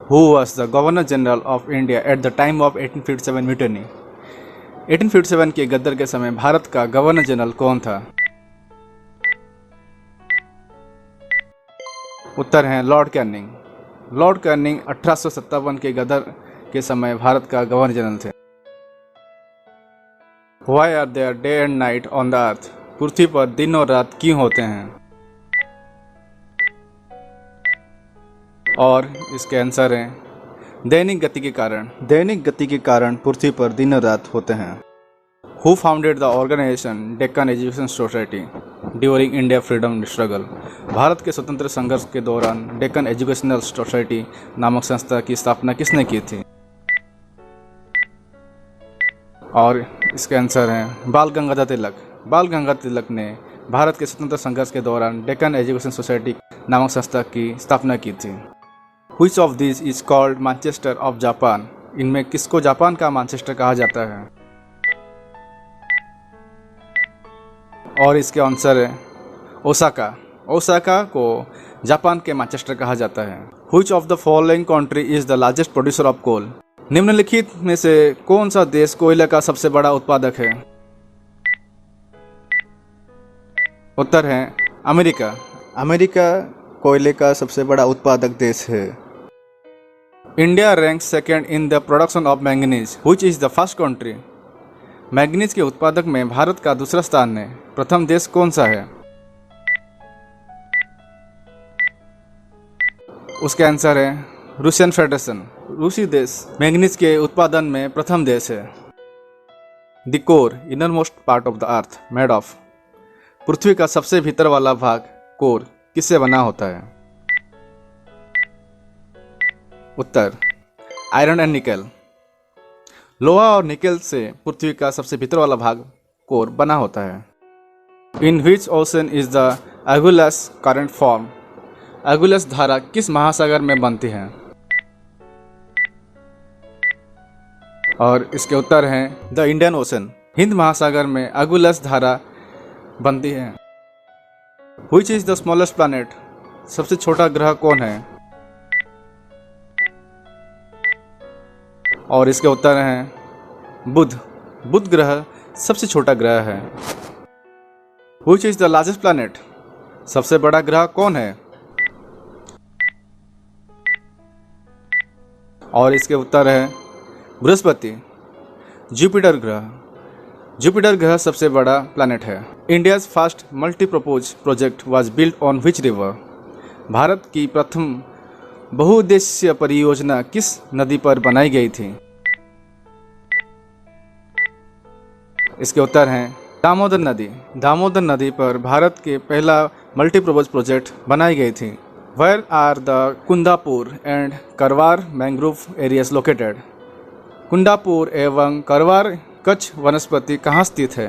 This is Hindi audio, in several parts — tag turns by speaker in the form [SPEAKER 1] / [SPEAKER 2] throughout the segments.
[SPEAKER 1] Who was the Governor General of India at the time of 1857 mutiny? 1857 के गद्दर के समय भारत का गवर्नर जनरल कौन था? उत्तर है लॉर्ड कैनिंग। लॉर्ड कैनिंग 1857 के गद्दर के समय भारत का गवर्नर जनरल थे। Why are there day and night on the earth? पृथ्वी पर दिन और रात क्यों होते हैं? और इसके आंसर हैं दैनिक गति के कारण। दैनिक गति के कारण पृथ्वी पर दिन और रात होते हैं। Who founded the organization Deccan Education Society during India freedom struggle? Bharat के स्वतंत्र संघर्ष के दौरान डेक्कन एजुकेशनल सोसाइटी नामक संस्था की स्थापना किसने की थी? और इसके आंसर हैं बाल गंगाधर तिलक। बाल गंगाधर तिलक ने भारत के स्वतंत्र संघर्ष के दौरान डेक्कन एजुकेशन सोसाइटी नामक संस्था की स्थापना की थी। Which of these is called Manchester of Japan? इनमें किसको जापान का मैनचेस्टर कहा जाता है? और इसके आंसर है ओसाका। ओसाका को जापान के मैनचेस्टर कहा जाता है। Which of the following country is the largest producer of coal? निम्नलिखित में से कौन सा देश कोयले का सबसे बड़ा उत्पादक है? उत्तर है अमेरिका। अमेरिका कोयले का सबसे बड़ा उत्पादक देश है। India rank second in the production of manganese which is the first country? Manganese के उत्पादक में भारत का दूसरा स्थान है। प्रथम देश कौन सा है? उसके आंसर है रूसियन फेडरेशन। रूसी देश मैंगनीज के उत्पादन में प्रथम देश है। The core inner most part of the earth made of? पृथ्वी का सबसे भीतर वाला भाग कोर किससे बना होता है? उत्तर आयरन एंड निकेल। लोहा और निकेल से पृथ्वी का सबसे भीतर वाला भाग कोर बना होता है। In which ocean is the Agulhas current form? एगुलस धारा किस महासागर में बनती है? और इसके उत्तर हैं द इंडियन ओशन। हिंद महासागर में एगुलस धारा बनती है। Which is the smallest planet? सबसे छोटा ग्रह कौन है? और इसके उत्तर हैं बुध। बुध ग्रह सबसे छोटा ग्रह है। Which is the largest planet? सबसे बड़ा ग्रह कौन है? और इसके उत्तर है बृहस्पति। जुपिटर ग्रह। जुपिटर ग्रह सबसे बड़ा प्लैनेट है। India's first multipurpose project was built on which river? Bharat की प्रथम बहुउद्देशीय परियोजना किस नदी पर बनाई गई थी? इसके उत्तर हैं दामोदर नदी। दामोदर नदी पर भारत के पहला मल्टीपर्पज प्रोजेक्ट बनाई गई थी। Where are the Kundapur and Karwar mangrove areas located? Kundapur एवं करवार कच्छ वनस्पति कहाँ स्थित है?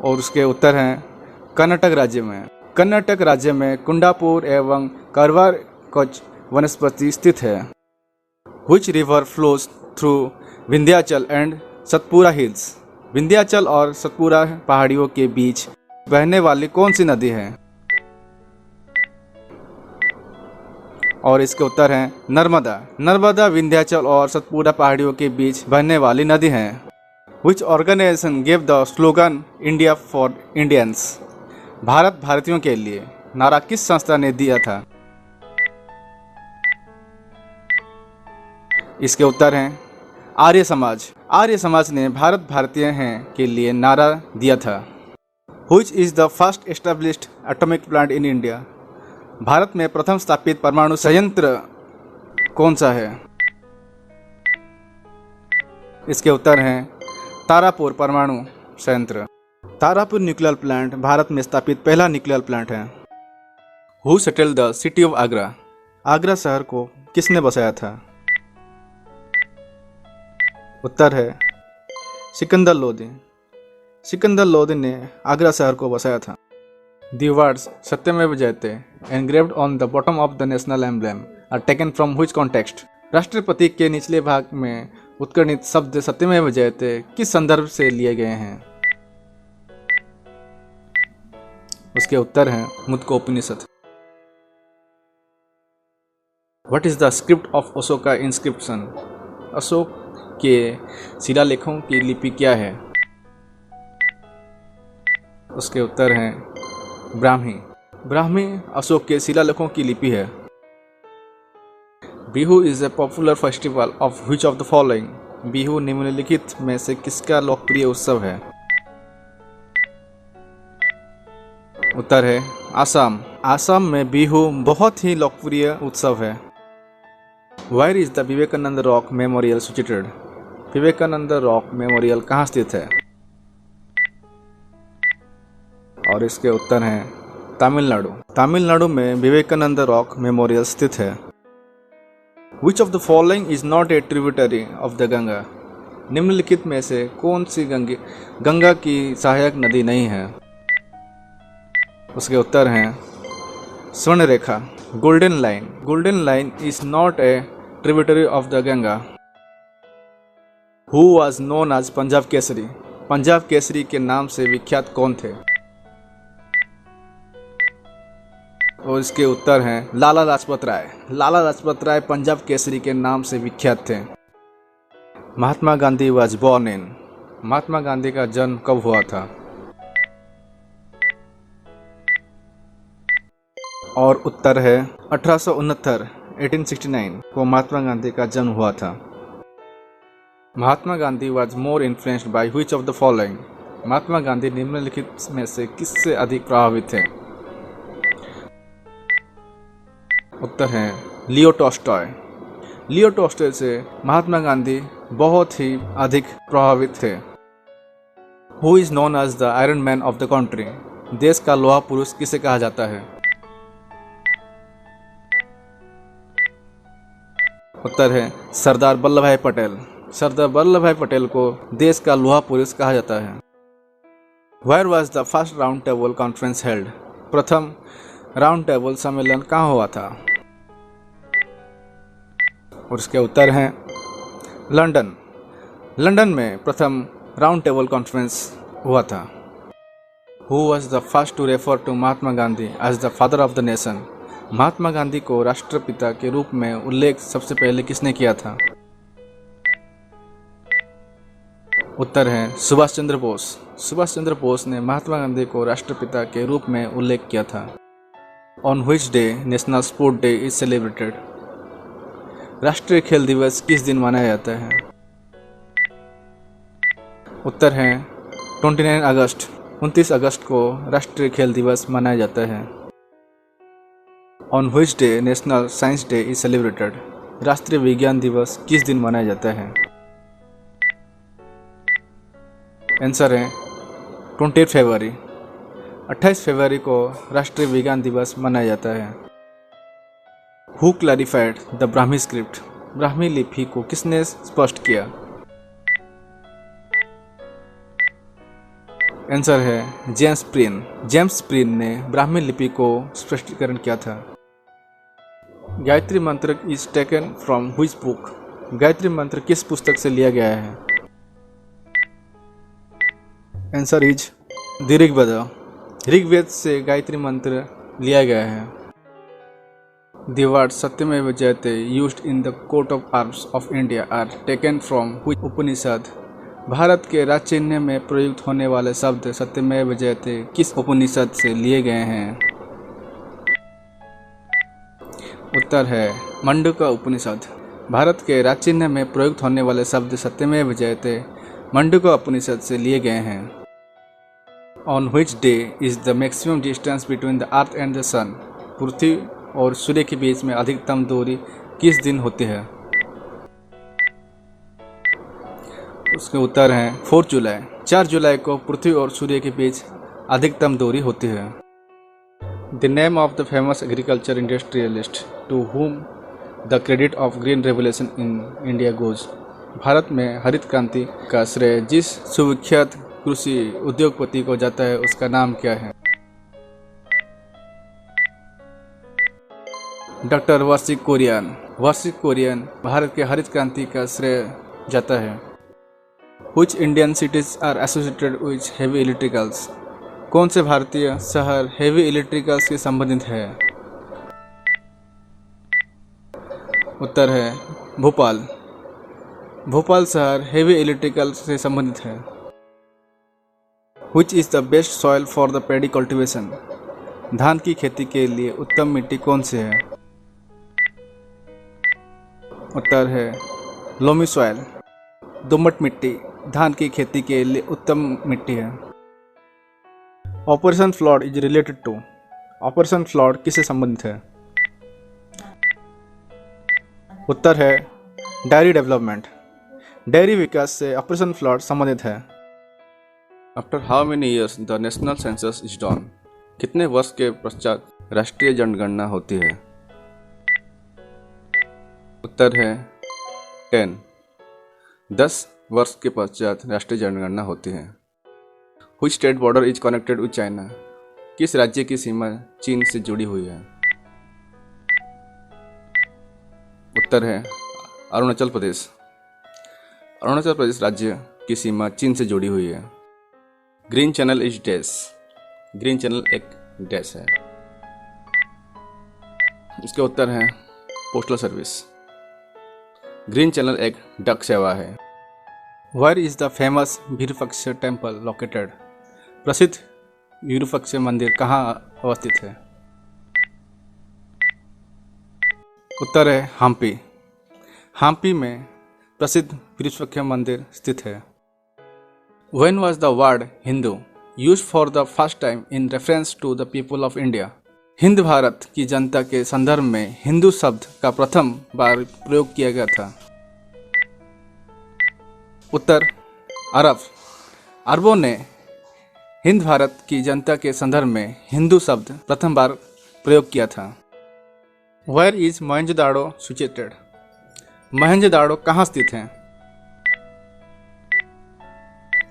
[SPEAKER 1] और उसके उत्तर हैं कर्नाटक राज्य में। कर्नाटक राज्य में कुंडापुर एवं करवार कच्छ वनस्पति स्थित है। Which river flows through Vindhyachal and Satpura hills? Vindhyachal और सतपुरा पहाड़ियों के बीच बहने वाली कौन सी नदी है? और इसके उत्तर हैं नर्मदा। नर्मदा विंध्याचल और सतपुरा पहाड़ियों के बीच बहने वाली नदी है। Which organization gave the slogan India for Indians? Bharat भारतीयों के लिए नारा किस संस्था ने दिया था? इसके उत्तर हैं आर्य समाज। आर्य समाज ने भारत भारतीय हैं के लिए नारा दिया था। Which is the first established atomic plant in India? Bharat में प्रथम स्थापित परमाणु संयंत्र कौन सा है? इसके उत्तर हैं तारापुर परमाणु संयंत्र। तारापुर न्यूक्लियर प्लांट भारत में स्थापित पहला न्यूक्लियर प्लांट है। Who settled the city of Agra? Agra शहर को किसने बसाया था? उत्तर है सिकंदर लोदी। सिकंदर लोदी ने आगरा शहर को बसाया था। The words सत्यमेव जयते engraved on the bottom of the national emblem are taken from which context? राष्ट्रीय प्रतीक के निचले भाग में उत्कीर्णित शब्द सत्यमेव जयते किस संदर्भ से लिए गए हैं? उसके उत्तर हैं मुद्गोपनिषद। What is the script of Ashoka inscription? Ashok के शिलालेखों की लिपि क्या है? उसके उत्तर हैं ब्राह्मी। ब्राह्मी अशोक के शिलालेखों की लिपि है। Bihu is a popular festival of which of the following? Bihu निम्नलिखित में से किसका लोकप्रिय उत्सव है? उत्तर है आसाम। आसाम में बिहू बहुत ही लोकप्रिय उत्सव है। Where is the Vivekananda rock memorial situated? Vivekananda rock memorial कहाँ स्थित है? और इसके उत्तर हैं तमिलनाडु। तमिलनाडु में विवेकानंद रॉक मेमोरियल स्थित है। Which of the following is not a tributary of the Ganga? निम्नलिखित में से कौन सी गंगा की सहायक नदी नहीं है? उसके उत्तर हैं Swarnarekha, golden line. Golden line is not a tributary of the Ganga. Who was known as Punjab Kesari? Punjab Kesari के नाम से विख्यात कौन थे? और इसके उत्तर हैं लाला लाजपत राय। लाला लाजपत राय पंजाब केसरी के नाम से विख्यात थे। महात्मा Gandhi was born in? Mahatma Gandhi का जन्म कब हुआ था? और उत्तर है 1869 को महात्मा गांधी का जन्म हुआ था। Mahatma Gandhi was more influenced by which of the following? Mahatma Gandhi निम्नलिखित में से किससे अधिक प्रभावित थे? उत्तर है लियो टॉल्स्टॉय। लियो टॉल्स्टॉय से महात्मा गांधी बहुत ही अधिक प्रभावित थे। Who is known as the iron man of the country? देश का लोहा पुरुष किसे कहा जाता है? उत्तर है सरदार वल्लभ भाई पटेल। सरदार वल्लभ भाई पटेल को देश का लोहा पुरुष कहा जाता है। Where was the first round table conference held? प्रथम राउंड टेबल सम्मेलन कहाँ हुआ था? और इसके उत्तर हैं लंदन। लंदन में प्रथम राउंड टेबल कॉन्फ्रेंस हुआ था। Who was the first to refer to Mahatma Gandhi as the father of the nation? Mahatma Gandhi को राष्ट्रपिता के रूप में उल्लेख सबसे पहले किसने किया था? उत्तर है सुभाष चंद्र बोस। सुभाष चंद्र बोस ने महात्मा गांधी को राष्ट्रपिता के रूप में उल्लेख किया था। On which day national sport day is celebrated? राष्ट्रीय खेल दिवस किस दिन मनाया जाता है? उत्तर है 29 अगस्त को राष्ट्रीय खेल दिवस मनाया जाता है। On which day national science day is celebrated? राष्ट्रीय विज्ञान दिवस किस दिन मनाया जाता है? आंसर है 28 फरवरी। 28 फरवरी को राष्ट्रीय विज्ञान दिवस मनाया जाता है। Who clarified the Brahmi script? Brahmi लिपि को किसने स्पष्ट किया? आंसर है जेम्स प्रिन। जेम्स प्रिन ने ब्राह्मी लिपि को स्पष्टीकरण किया था। Gayatri Mantra is taken from which book? Gayatri Mantra किस पुस्तक से लिया गया है? Answer is the Rigveda. Rigveda से गायत्री मंत्र लिया गया है। The words सत्यमेव जयते used in the coat of arms of India are taken from which उपनिषद? भारत के राज चिन्ह में प्रयुक्त होने वाले शब्द सत्यमेव जयते किस उपनिषद से लिए गए हैं? उत्तर है मंडूका उपनिषद। भारत के राज चिन्ह में प्रयुक्त होने वाले शब्द सत्यमेव जयते मंडूका उपनिषद से लिए गए हैं। On which day is the maximum distance between the earth and the sun? पृथ्वी और सूर्य के बीच में अधिकतम दूरी किस दिन होती है? उसके उत्तर हैं 4 जुलाई। 4 जुलाई को पृथ्वी और सूर्य के बीच अधिकतम दूरी होती है। The name of the famous agriculture industrialist to whom the credit of green revolution in India goes? Bharat में हरित क्रांति का श्रेय जिस सुविख्यात कृषि उद्योगपति को जाता है उसका नाम क्या है? डॉक्टर वार्षिक कुरियन। वार्षिक कुरियन भारत के हरित क्रांति का श्रेय जाता है। Which Indian cities are associated with heavy electricals? कौन से भारतीय शहर हेवी इलेक्ट्रिकल्स से संबंधित है? उत्तर है भोपाल। भोपाल शहर हेवी इलेक्ट्रिकल से संबंधित है। Which is the best soil for the paddy cultivation? धान की खेती के लिए उत्तम मिट्टी कौन सी है? उत्तर है लोमी सॉइल। दोमट मिट्टी धान की खेती के लिए उत्तम मिट्टी है। Operation flood is related to? Operation flood किससे संबंधित है? उत्तर है डेयरी डेवलपमेंट। डेयरी विकास से ऑपरेशन फ्लड संबंधित है। After how many years the national census is done? कितने वर्ष के पश्चात राष्ट्रीय जनगणना होती है? उत्तर है 10 वर्ष के पश्चात राष्ट्रीय जनगणना होती है। Which state border is connected with China? किस राज्य की सीमा चीन से जुड़ी हुई है? उत्तर है अरुणाचल प्रदेश। अरुणाचल प्रदेश राज्य की सीमा चीन से जुड़ी हुई है। Green channel is dash? Green channel एक डैश है। इसके उत्तर है पोस्टल सर्विस। ग्रीन चैनल एक डाक सेवा है। Where is the famous Virupaksha temple located? प्रसिद्ध विरूपाक्ष मंदिर कहाँ अवस्थित है? उत्तर है हम्पी। हम्पी में प्रसिद्ध विरूपाक्ष मंदिर स्थित है। When was the word Hindu used for the first time in reference to the people of India? Hind Bharat की जनता के संदर्भ में हिंदू शब्द का प्रथम बार प्रयोग किया गया था। उत्तर अरब। अरबों ने हिंद भारत की जनता के संदर्भ में हिंदू शब्द प्रथम बार प्रयोग किया था। Where is Mohenjodaro situated? Mohenjodaro कहाँ स्थित है?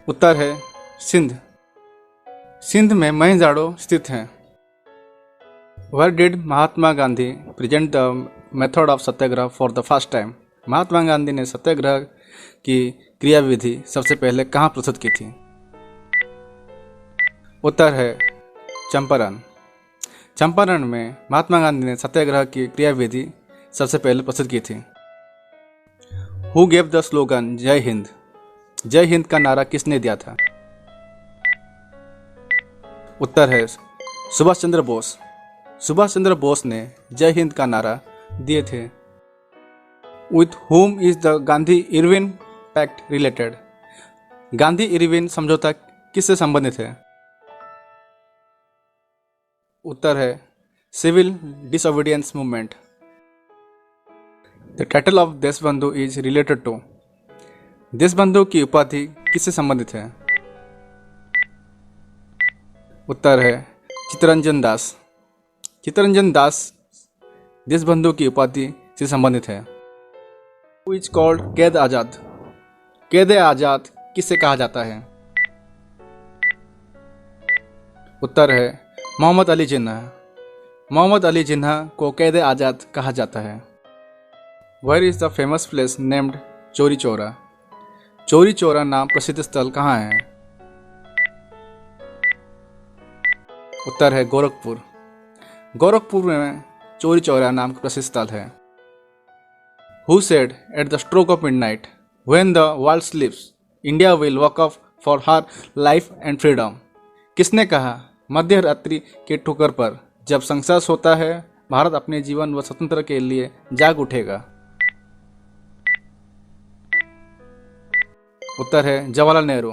[SPEAKER 1] उत्तर है सिंध। सिंध में मोहनजोदाड़ो स्थित है। Where did Mahatma Gandhi present the method of satyagraha for the first time? Mahatma Gandhi ने सत्याग्रह की क्रियाविधि सबसे पहले कहाँ प्रस्तुत की थी? उत्तर है चंपारण। चंपारण में महात्मा गांधी ने सत्याग्रह की क्रियाविधि सबसे पहले प्रस्तुत की थी। हु गेव द स्लोगन जय हिंद? जय हिंद का नारा किसने दिया था? उत्तर है सुभाष चंद्र बोस। सुभाष चंद्र बोस ने जय हिंद का नारा दिए थे। With whom is the Gandhi Irwin pact related? Gandhi Irwin समझौता किससे संबंधित है? उत्तर है civil disobedience movement. The title of Deshbandhu is related to? Deshbandhu की उपाधि किससे संबंधित है? उत्तर है चित्तरंजन दास। चित्तरंजन दास देशबंधु की उपाधि से संबंधित है। हु इज कॉल्ड कैद आजाद? कैद आजाद किससे कहा जाता है? उत्तर है मोहम्मद अली जिन्ना। मोहम्मद अली जिन्ना को कैद आजाद कहा जाता है। Where is the famous place named Chauri Chaura? Chauri Chaura नाम प्रसिद्ध स्थल कहाँ है? उत्तर है गोरखपुर। गोरखपुर में चौरी चौरा नाम का प्रसिद्ध स्थल है। Who said at the stroke of midnight when the world स्लीप्स India will walk of for her life and freedom? किसने कहा मध्य रात्रि के ठोकर पर जब संसार सोता है भारत अपने जीवन व स्वतंत्रता के लिए जाग उठेगा? उत्तर है जवाहरलाल नेहरू।